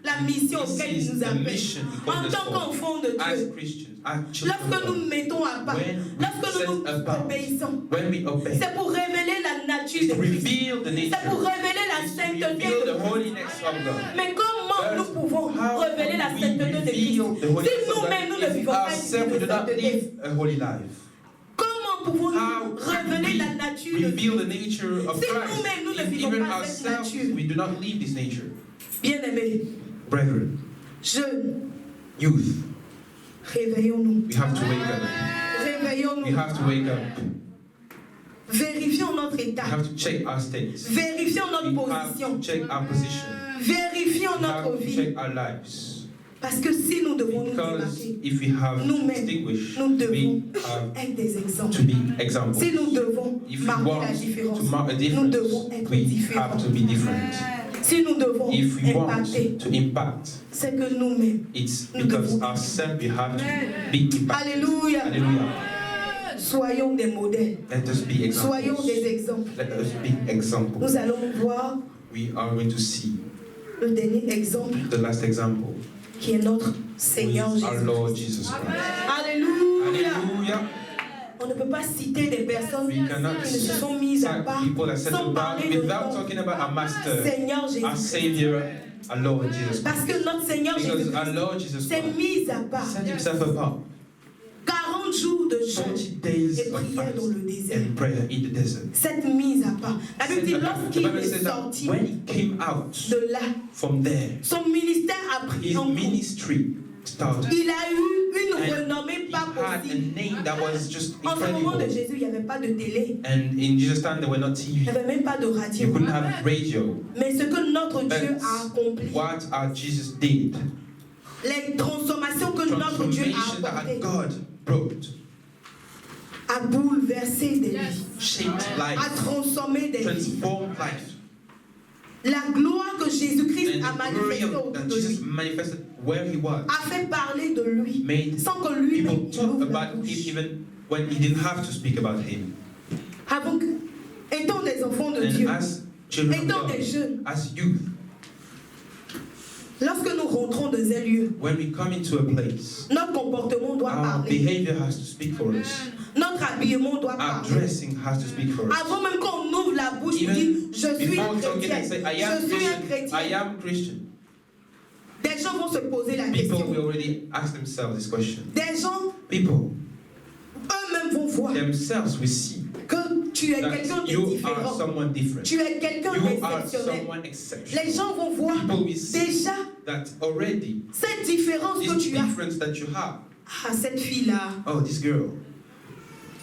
la mission This auquel il is nous the appelle. mission He En called us tant for. qu'enfants de As Dieu, Christians, as children of lorsque nous God, nous mettons à part, when we lorsque set nous nous apart, obéissons, when we obey, c'est pour révéler la nature is de to Christ. reveal the nature, C'est pour révéler la is to sainteté reveal de the Christ. holiness of God. Mais comment nous pouvons How révéler la can we sainteté de Christ reveal the si holiness of nous-mêmes nous God ne if vivons pas ourselves une do not sainteté? live a holy life? Comment pouvons-nous How can révéler we la nature de reveal the Christ nature of si Christ nous-mêmes nous ne if vivons even pas cette ourselves nature? we do not live this nature? Bien-aimés, Brethren, jeunes, youth, réveillons-nous. we have to wake up. We Réveillons-nous. have to wake up. Vérifions notre We état. have to check our states. Vérifions notre We have position. to check our position. Vérifions We have notre to vie. check our lives. Parce que si nous devons nous Because démarquer, if we have to nous-mêmes, distinguish, nous devons we have être des exemples. to be examples. Si nous devons If we marquer la want différence, to mark a nous difference, devons être we différents. have to be different. Si nous devons If we want impacter, to impact, c'est que nous-mêmes, it's nous because devons. ourselves we have to be impacted. Alléluia, Hallelujah. soyons des modèles, Let us be soyons examples. des exemples. Let us be examples. Nous allons voir We are going to see le dernier exemple the last example, qui est notre who Seigneur is our Jésus. Lord Jesus Christ. Alléluia. Hallelujah. On ne peut pas citer des personnes We cannot qui ne se sont mises à cite part people that set sans them down parler de without notre talking about our Master, Seigneur our Jésus. Savior, our Lord Jesus Parce Christ. que notre Seigneur Because Jésus our Lord Jesus s'est Christ mis à part. set himself apart. 40 jours de jeûne 40 days et of prière fast dans le désert. and prayer in the desert. Cette mise à part. La Bible dit The lorsqu'il Bible est says that sorti when he came out de là, from there, son ministère a pris his en cours. ministry started. Il a eu une And renommée he pas had a possible. name that was just En ce moment de incredible. Jésus, il n'y avait pas de télé, And in Jesus' time, there were no il TV. n'y avait même pas de You radio. couldn't have radio. Mais ce que notre Dieu But a accompli, what our Jesus did, les transformations que notre Dieu transformation a that apportées, God brought, a bouleversé des vies, shaped a life, transformé des vies. transformed life. La gloire que Jésus-Christ And a the glory manifestée autour that de Jesus lui manifested where he was a fait parler de lui made sans que lui-même people il talk ouvre la about him bouche. even when he didn't have to speak about him. Avant que, étant des enfants de And Dieu, as children of étant des God, jeunes, as youth, lorsque nous rentrons dans un lieu, when we come into a place, notre comportement doit our parler, behavior has to speak for us. notre habillement doit Our parler. dressing has to speak for us. Avant même qu'on ouvre la bouche, on Even dit je suis un before talking chrétien, and say, I am je suis un Christian, I chrétien. am Christian. Des gens vont se poser la People question. will already ask themselves this question. Des gens People eux-mêmes vont voir themselves will see que tu es that quelqu'un de you are différent. someone different. Tu es quelqu'un You are d'exceptionnel. someone exceptional. Les gens vont voir People will see déjà that already, cette différence que this tu as. difference that you have. Ah, cette fille-là, Oh, this girl,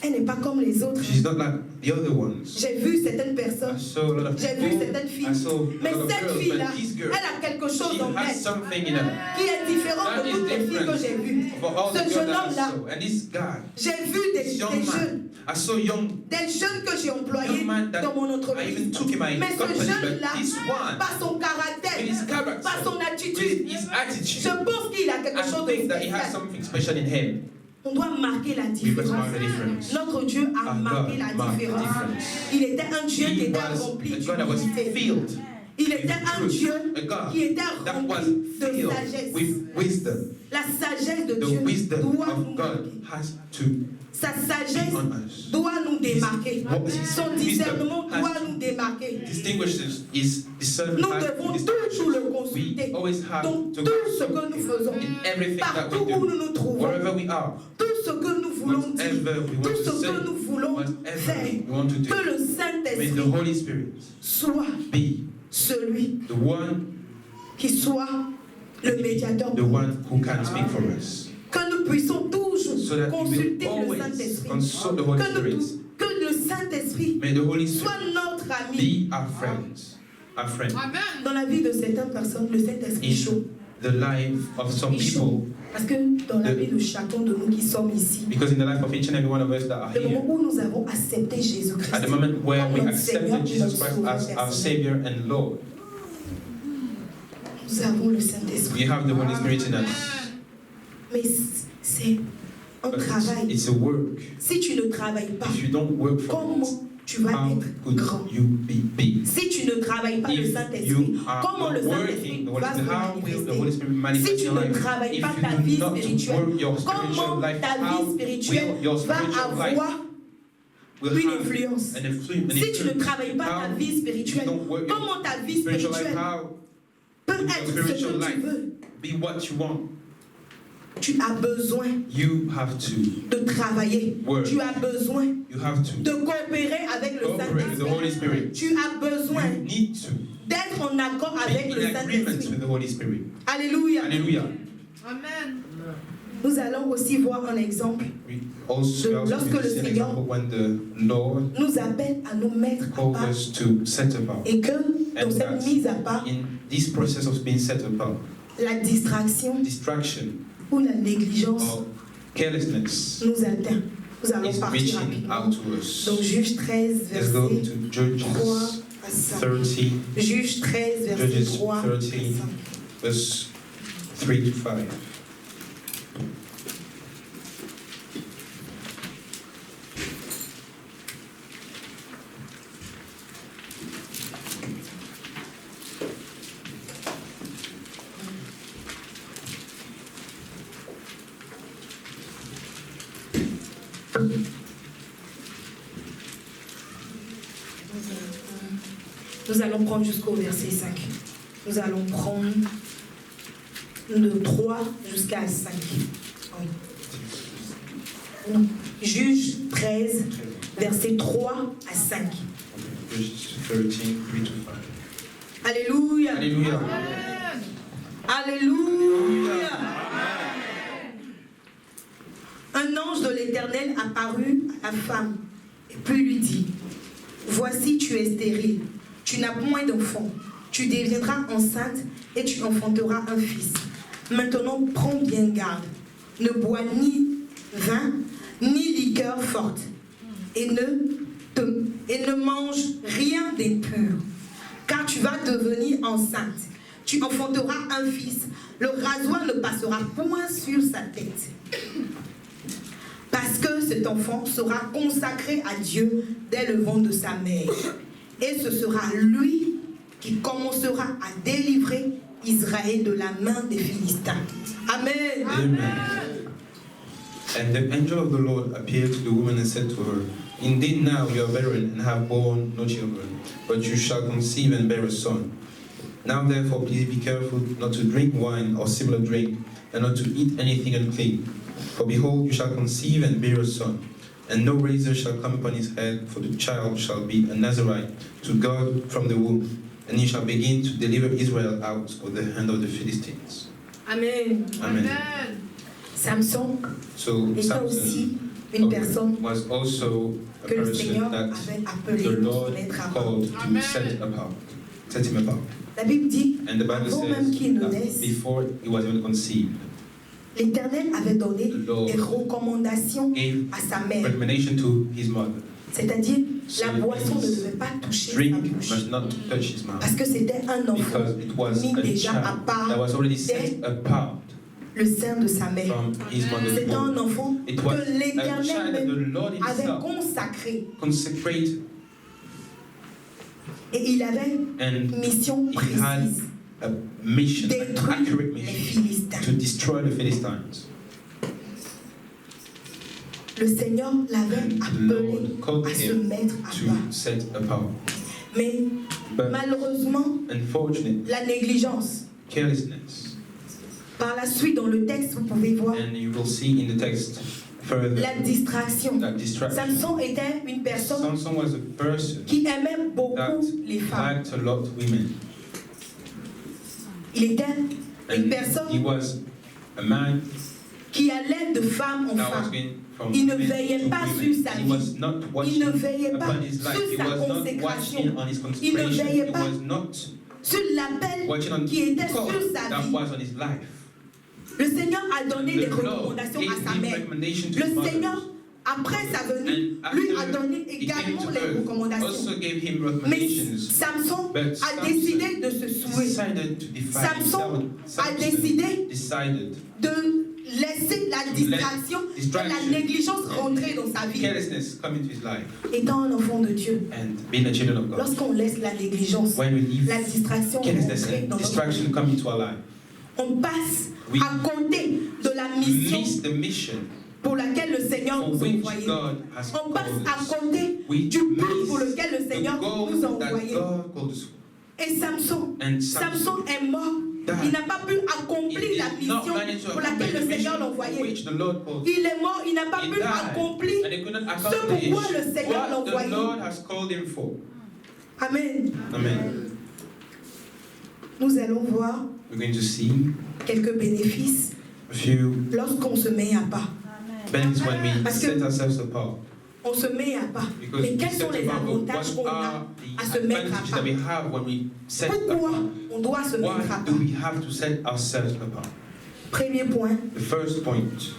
elle n'est pas comme les autres. she's not like the other ones. J'ai vu certaines I personnes, saw a lot of j'ai vu people, certaines I filles. saw Mais a lot of cette girls, fille-là, but this girl, elle a quelque chose she en has elle something in her. qui est différent That de is toutes les filles que j'ai vues. different for all the Ce girls jeune that I homme-là, saw. And this guy, j'ai vu des this young jeunes, man, I saw young que j'ai employés young man that dans mon I entreprise. even took in my Mais ce company, jeune-là, but this one, par son caractère, with his character, par son with attitude, his attitude, je pense qu'il a quelque I chose de think that he has spécial. something special in him. On doit marquer la We must différence. mark the difference. Notre Dieu a Our marqué God la marked the différence. difference. Il était un Dieu qui He était was rempli a God that was d'humilité. filled Il était with un truth, Dieu a God qui était that was rempli de filled sagesse. with wisdom. La sagesse de The Dieu wisdom doit nous of God marquer. has to Sa be sagesse on us. doit nous démarquer. Son discernement Wisdom doit has nous démarquer. Distinguishes is discernment. Nous has to devons distinguish toujours le us. consulter We always have dans to tout ce que consult nous faisons, in everything that partout we où nous do, nous trouvons, wherever we are, tout ce que nous voulons dire, whatever we tout want ce to say, que nous voulons whatever faire. we want to do. Que le May the Saint-Esprit Holy Spirit soit be celui the one, qui soit le médiateur. the one who can speak for us, Que nous puissions toujours so that we consulter will le always Saint-Esprit. consult the Holy Spirit. Que le Saint-Esprit May the Holy soit Spirit notre ami. be our friends, our friend. Dans la vie de certaines personnes, le Saint-Esprit chaud. In the life of some Il chaud. people, Parce que dans la vie de chacun de nous qui sommes ici, because in the life of each and every one of us that are le moment here, où nous avons accepté Jésus-Christ, at the moment where comme we notre Seigneur accepted et Jesus notre Christ Sauveur as our personnel, Savior and Lord, nous avons le Saint-Esprit. we have the Holy Spirit in us. Mais c'est un But travail. it's a work. Si tu ne travailles pas, If you don't work for it, comment tu vas how être could grand? you be big? Si tu ne travailles pas le If Saint-Esprit, you are comment le not Saint-Esprit working, the Holy va se Spirit, how will the manifester? Holy Spirit Si manifest tu your ne life? travailles If pas you ta do vie not spirituelle, work your spiritual comment life, ta how vie spirituelle will your va spiritual life avoir will une have influence? an influence? Si tu ne travailles pas ta How vie if you spirituelle, don't work your comment ta vie spiritual life, spirituelle how peut will your être ce que spiritual tu life veux? be what you want? Tu as besoin You have to de travailler. work. Tu as besoin You have to de coopérer avec le cooperate with the Holy Saint-Esprit. Spirit. Tu as besoin You need to d'être en accord be avec le in agreement Saint-Esprit. with the Holy Spirit. Alléluia. Hallelujah. Amen. Nous allons aussi voir un exemple. We also Lorsque le see an Seigneur example when the Lord Nous appelle à nous mettre à called part us to set apart. et que dans And cette that mise à part, in this process of being set apart, la distraction distraction ou la négligence or carelessness nous atteint. Nous allons is partir reaching rapidement. out to us. Donc Juge 13, Let's go verset to Judges 3 à 5. 30, Juge 13, verset Judges 3 à 30. 5. verse 3 to 5. Nous allons prendre jusqu'au verset 5. Nous allons prendre de 3 jusqu'à 5. Oui. Non. Juge 13, verset 3 à 5. Judges 13, 3 to 5. Alléluia. Hallelujah. Alléluia. Un ange de l'Éternel apparut à la femme et puis lui dit: Voici, tu es stérile, tu n'as point d'enfant, tu deviendras enceinte et tu enfanteras un fils. Maintenant, prends bien garde, ne bois ni vin ni liqueur forte et ne mange rien d'impur, car tu vas devenir enceinte. Tu enfanteras un fils, le rasoir ne passera point sur sa tête. Parce que cet enfant sera consacré à Dieu dès le ventre de sa mère. Et ce sera lui qui commencera à délivrer Israël de la main des Philistins. Amen. Amen. And the angel of the Lord appeared to the woman and said to her, Indeed now you are barren and have borne no children, but you shall conceive and bear a son. Now therefore please be careful not to drink wine or similar drink, and not to eat anything unclean. For behold, you shall conceive and bear a son, And no razor shall come upon his head, for the child shall be a Nazarite to God from the womb, and he shall begin to deliver Israel out of the hand of the Philistines. Amen. Amen. Samson So était aussi une personne was also a que le person Seigneur that avait appelé the pour Lord mettre à part. called to set him apart. La Bible dit, And the Bible avant même qu'il ne says naisse, that before he was even conceived, l'Éternel avait donné the Lord des recommandations gave à sa mère. recommendation to his mother. C'est-à-dire, So la boisson ne devait pas toucher sa Drink bouche. must not touch his mouth. Parce que c'était un enfant Because it was mis a déjà à child part that was already dès set apart le sein de sa mère. from his mother's C'était un womb. enfant It was que a child l'Éternel that the Lord avait himself consacré. consecrated, Et il avait and une mission he had précise. a mission, an Détruire accurate les mission Philistins. to destroy the Philistines. Le Seigneur l'avait And the appelé Lord called à se him mettre à to part. set apart. Mais But malheureusement, unfortunately, la négligence. carelessness, Par la suite, dans le texte, vous pouvez voir and you will see in the text further la distraction. that distraction. Samson était une personne Samson was a person qui aimait beaucoup that les femmes. liked a lot of women. Il était une And he personne was a man qui allait de femme en that was femme. going from Il ne women veillait to pas women. sur sa He vie. was not Il watching ne veillait pas upon his life. sur He sa was not consécration, watching on his Il ne consecration. veillait He pas was not sur l'appel watching on qui était the call sur sa that vie. was on his life. Le Seigneur a donné des The Lord recommandations gave à sa him mère. recommendation to Le his mother. Seigneur, après sa venue, And lui a after donné he came également to les earth, recommandations. also gave him Mais recommendations. Samson But a Samson décidé de se souiller, decided to defy Samson himself. a décidé decided de laisser la distraction et la négligence rentrer dans sa vie. carelessness come into his life Étant un enfant de Dieu, and being a children of God. lorsqu'on laisse la négligence, When we leave la distraction carelessness rentrer and dans notre distraction vie, come into our life, on passe We à côté de la we mission miss the mission pour laquelle le Seigneur for nous a which envoyés. God has On passe called à us. côté We du but pour miss lequel le the Seigneur goal nous a that envoyés. God called us. Et Samson, And Samson est mort. died. Il n'a pas pu accomplir He la did not mission manage to pour accomplish laquelle the le Seigneur mission l'a for envoyé. which the Lord called. Il est mort, il n'a pas He pu died, accomplir and he could not ce accomplish pourquoi le Seigneur l'a what the envoyé. Lord has called him for. Amen. Amen. Nous allons voir We're going to see quelques bénéfices a few lorsqu'on se met à part. benefits when we Parce que- set ourselves apart. On se met à part. Because Mais we quels set sont les apart, but avantages qu'on what a are à the se mettre à advantages part? that we have when we set Pourquoi apart? on doit se mettre à Why do part? we have to set ourselves apart? Premier point, The first point,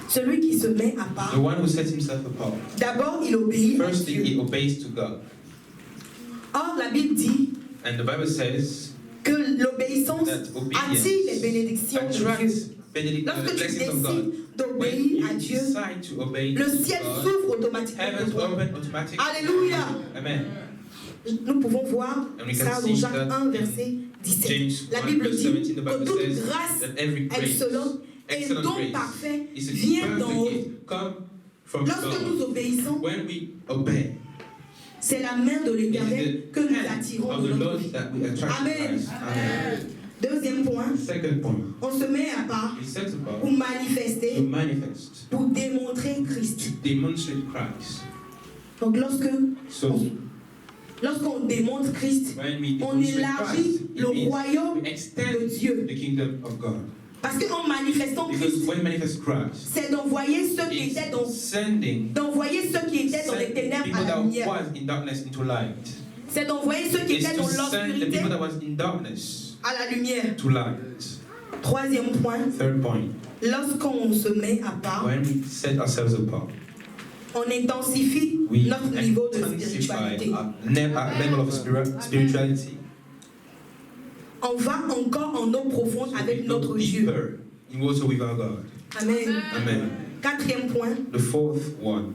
celui qui se met à the part, one who sets himself apart. d'abord il obéit à Firstly, Dieu. he obeys to God. Or, la Bible dit And the Bible says que l'obéissance that attire les obedience bénédictions de Dieu. attracts the Lorsque tu blessings of God. décides When d'obéir à you Dieu, decide to obey le ciel God, s'ouvre automatiquement heavens pour toi. open automatically. Alléluia. Amen. Nous pouvons voir And we ça can dans see Jacques that 1, verset 17. James La 1 Bible verse dit 17, the que Bible toute says grâce that every grace, excellente et excellent don grace, parfait is a vient d'en perfect haut. gift come from Lorsque nous God. obéissons, When we obey, c'est la main de it l'Éternel is que the nous hand attirons of de the notre Lord vie. that we attract to Amen. Christ. Amen. Deuxième point, Second point, on se met à part he sets apart pour to manifester, manifest, pour démontrer to Christ. demonstrate Christ. Donc So lorsqu'on démontre Christ, when we on demonstrate élargit Christ, le it means royaume we extend de Dieu. the kingdom of God. Parce qu'en manifestant Because Christ, when we manifest Christ, c'est d'envoyer ceux qui étaient dans it's sending d'envoyer ceux qui étaient dans les ténèbres people à la that lumière. was in darkness into light. C'est d'envoyer ceux qui It's étaient to dans send the l'obscurité people that was in darkness à la lumière. to light. Troisième point, Third point, lorsqu'on se met à part, when we set ourselves apart, on intensifie we notre niveau de intensify spiritualité. our level of spirituality. On va encore en eau profonde So avec we go notre Dieu. deeper in water with our God. Amen. Amen. Quatrième point, The fourth one,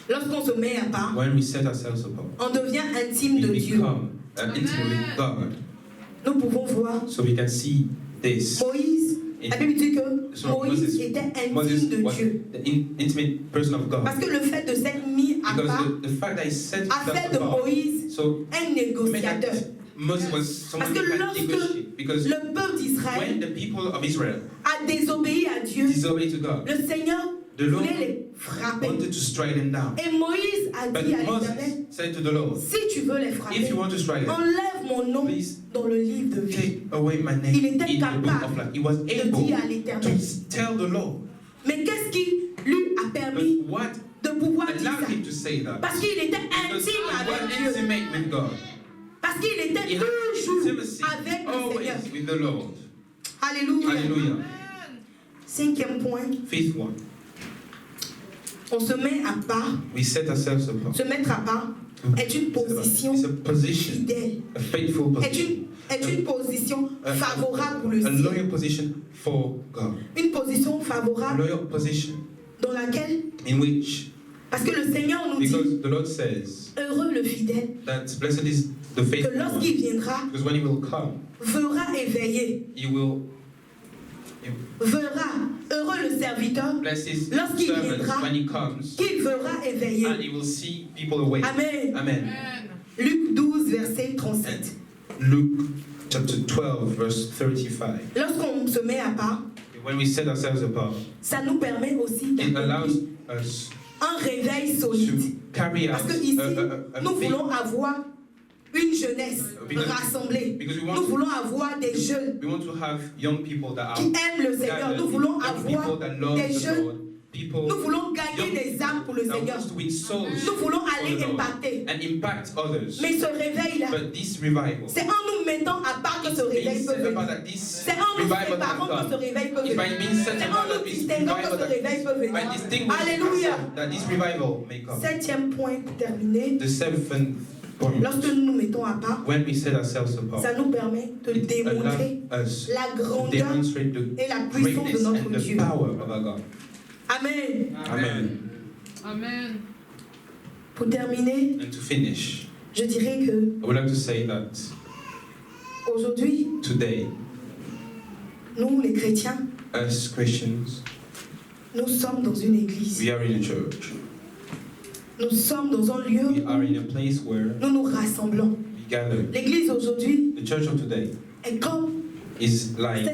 lorsqu'on se met à part, when we set ourselves apart, on devient intime de we Dieu. become intimate with God. Nous pouvons voir So we can see this. Moïse. La Bible dit que So Moïse Moses- était intime Moses de was Dieu. the intimate person of God. Parce que le fait de s'être mis à Because part the fact that he set a fait himself de apart, Moïse so un made négociateur. that Moses was someone Parce who que can lorsque negotiate. Because le peuple when d'Israël the people of Israel a désobéi à Dieu, disobeyed to God, le Seigneur the The Lord voulait les frapper. wanted to strike them down. Et Moïse a But dit à Moses l'Éternel, said to the Lord, si tu veux les if frapper, you want to strike them, enlève mon nom please dans le livre de vie. take away my name Il in était the book capable of life. He was de able dire à to l'Éternel. tell the Lord. Mais qu'est-ce qui lui a permis But what de pouvoir dire allowed ça? him to say that? Parce qu'il était Because intime he avec was Dieu. intimate with God. Parce qu'il était He had toujours intimacy avec le Seigneur. always with the Lord. Alléluia. Hallelujah. Cinquième point, Fifth one, on se met à part. we set ourselves apart. Se mettre à part est une position It's a position, fidèle. a faithful position, Est une position favorable pour le a ciel. loyal position for God. Une position A favorable loyal position dans laquelle, in which, parce que le Seigneur nous dit, because the Lord says heureux le fidèle, that blessed is the que faithful lorsqu'il one, viendra, because when he will come, verra éveillé, heureux le serviteur, bless his Lorsqu'il servants viendra, when he comes, qu'il verra éveillé. and he will see people awake. Amen. Amen. Luc 12, verset 37. Luke chapter 12, verse 35. Lorsqu'on se met à part, When we set ourselves apart, ça nous permet aussi it allows d'accomplir us un réveil solide. to carry out Parce que ici, a nous thing. voulons avoir une jeunesse Because- rassemblée. because we Nous want, voulons avoir des jeunes we want to have young people that qui are aiment le Seigneur. gathered, Nous voulons young people avoir that love des the jeunes. Lord, people Nous voulons gagner young des âmes pour le that Seigneur. wants to win souls Nous voulons for aller the Lord impacter. and impact others. Mais ce réveil-là, But this revival, c'est en nous mettant à part que ce it's réveil being peut set apart venir. that this C'est en nous revival préparant can que ce come. réveil peut It's by venir. being set C'est apart en that nous this distinguant que revival ce réveil peut venir. by distinguishing Alléluia. ourselves that this revival may come. Septième point pour terminer. The seventh point, Lorsque nous nous mettons à part, when we set ourselves apart, ça nous permet de it démontrer allows us la to grandeur demonstrate the et la puissance de greatness notre and the Dieu. power of our God. Amen. Amen. Amen. Pour terminer, And to finish, je dirais que I would like to say that aujourd'hui, today, nous les chrétiens, as Christians, nous sommes dans une église. we are in a church. Nous sommes dans un lieu We are où in a place where nous nous rassemblons. we gather. L'église aujourd'hui The church of today est comme is like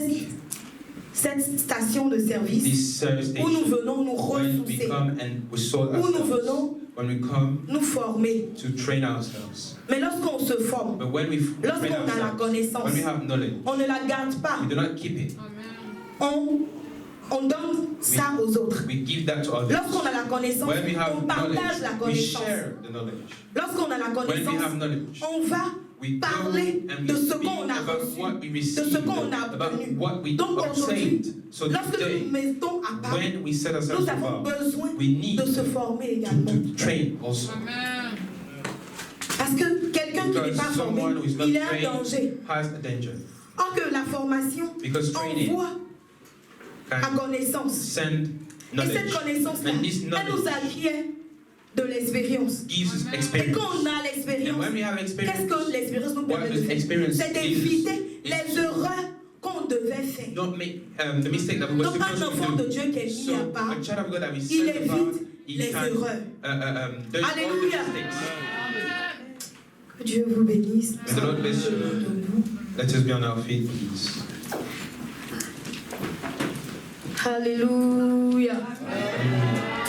cette station de service this service où nous station venons nous when we ressourcer, come and we sort où nous ourselves. venons When we come nous former. to train ourselves. Mais lorsqu'on se forme, But when we train lorsqu'on a la ourselves, connaissance, when we have knowledge, on ne la garde pas. we do not keep it. Amen. On donne ça aux autres. We give that to others. Lorsqu'on a la connaissance, When we have on partage la knowledge, we connaissance. share the knowledge. Lorsqu'on a la When we connaissance, have knowledge, on va we go parler and de we ce speak qu'on a about reçu, what we de received, ce qu'on a about obtenu. what we Donc aujourd'hui, obtained. So lorsque nous today, nous mettons à part, when we set ourselves nous avons apart, besoin we need de se former également. to train also. Amen. Parce que quelqu'un qui n'est Because pas formé, someone who is not il est un trained danger. has a danger. Or que la formation Because training envoie à can connaissance. send Et cette knowledge. connaissance-là, And this elle nous knowledge acquiert de l'expérience. gives us Et experience. quand on a And l'expérience, when we have qu'est-ce experience, que l'expérience nous what permet de does faire? experience C'est give us? d'éviter It's les erreurs qu'on devait faire. don't make the mistake that we were Donc un supposed enfant to de do. Dieu qui est mis So à part, a child of God that we il set apart, évite he les can erreurs. do all the Alléluia. mistakes. Que Dieu vous bénisse. May the Lord bless you. Debout. Let us be on our feet, please. Alléluia. Hallelujah.